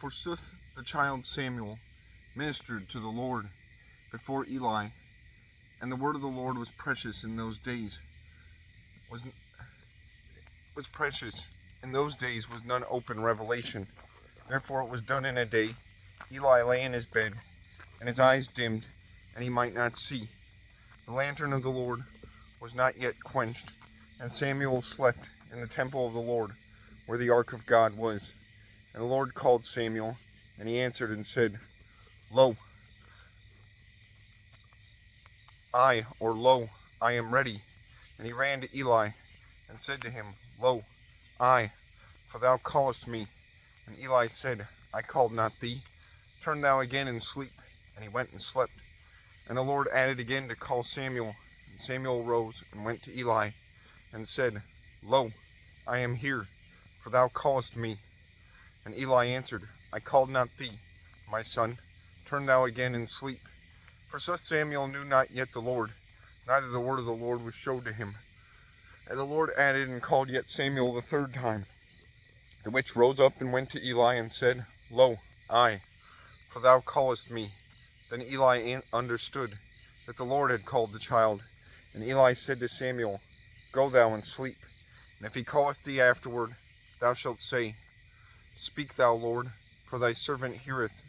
Forsooth the child Samuel ministered to the Lord before Eli, and the word of the Lord was precious in those days. Was precious in those days was none open revelation. Therefore it was done in a day. Eli lay in his bed, and his eyes dimmed, and he might not see. The lantern of the Lord was not yet quenched, and Samuel slept in the temple of the Lord, where the ark of God was. And the Lord called Samuel, and he answered and said, Lo, Lo, I am ready. And he ran to Eli, and said to him, Lo, for thou callest me. And Eli said, I called not thee. Turn thou again and sleep. And he went and slept. And the Lord added again to call Samuel. And Samuel rose and went to Eli, and said, Lo, I am here, for thou callest me. And Eli answered, I called not thee, my son. Turn thou again and sleep. For such Samuel knew not yet the Lord, neither the word of the Lord was showed to him. And the Lord added and called yet Samuel the third time. The which rose up and went to Eli and said, Lo, for thou callest me. Then Eli understood that the Lord had called the child. And Eli said to Samuel, Go thou and sleep. And if he calleth thee afterward, thou shalt say, Speak thou, Lord, for thy servant heareth.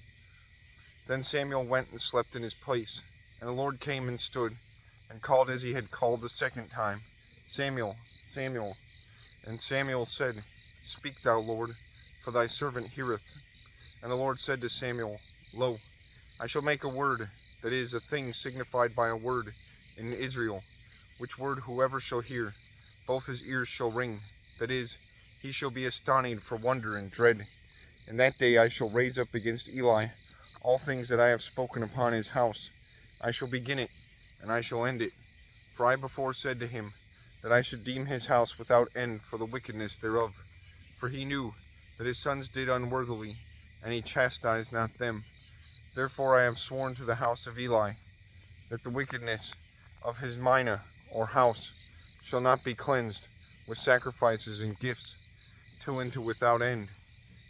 Then Samuel went and slept in his place. And the Lord came and stood, and called as he had called the second time, Samuel, Samuel. And Samuel said, Speak thou, Lord, for thy servant heareth. And the Lord said to Samuel, Lo, I shall make a word, that is, a thing signified by a word in Israel, which word whoever shall hear, both his ears shall ring, that is, he shall be astonished for wonder and dread. In that day I shall raise up against Eli all things that I have spoken upon his house. I shall begin it, and I shall end it. For I before said to him, that I should deem his house without end for the wickedness thereof. For he knew that his sons did unworthily, and he chastised not them. Therefore I have sworn to the house of Eli, that the wickedness of his mina, or house, shall not be cleansed with sacrifices and gifts, till into without end.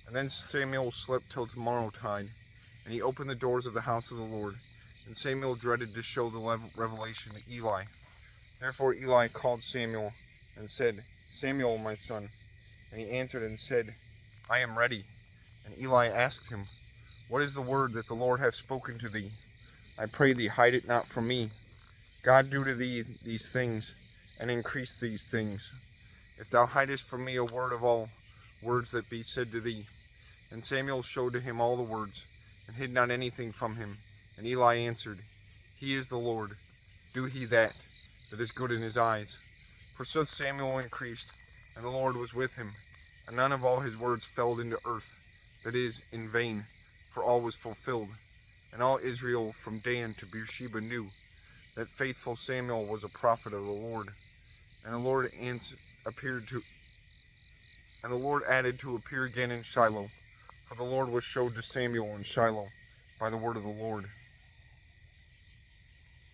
And then Samuel slept till tomorrow tide, and he opened the doors of the house of the Lord. And Samuel dreaded to show the revelation to Eli. Therefore Eli called Samuel, and said, Samuel, my son. And he answered and said, I am ready. And Eli asked him, What is the word that the Lord hath spoken to thee? I pray thee, hide it not from me. God do to thee these things, and increase these things, if thou hidest from me a word of all words that be said to thee. And Samuel showed to him all the words, and hid not anything from him. And Eli answered, He is the Lord. Do he that is good in his eyes. For so Samuel increased, and the Lord was with him. And none of all his words fell into earth, that is, in vain, for all was fulfilled. And all Israel from Dan to Beersheba knew that faithful Samuel was a prophet of the Lord. And the Lord added to appear again in Shiloh, for the Lord was showed to Samuel in Shiloh by the word of the Lord.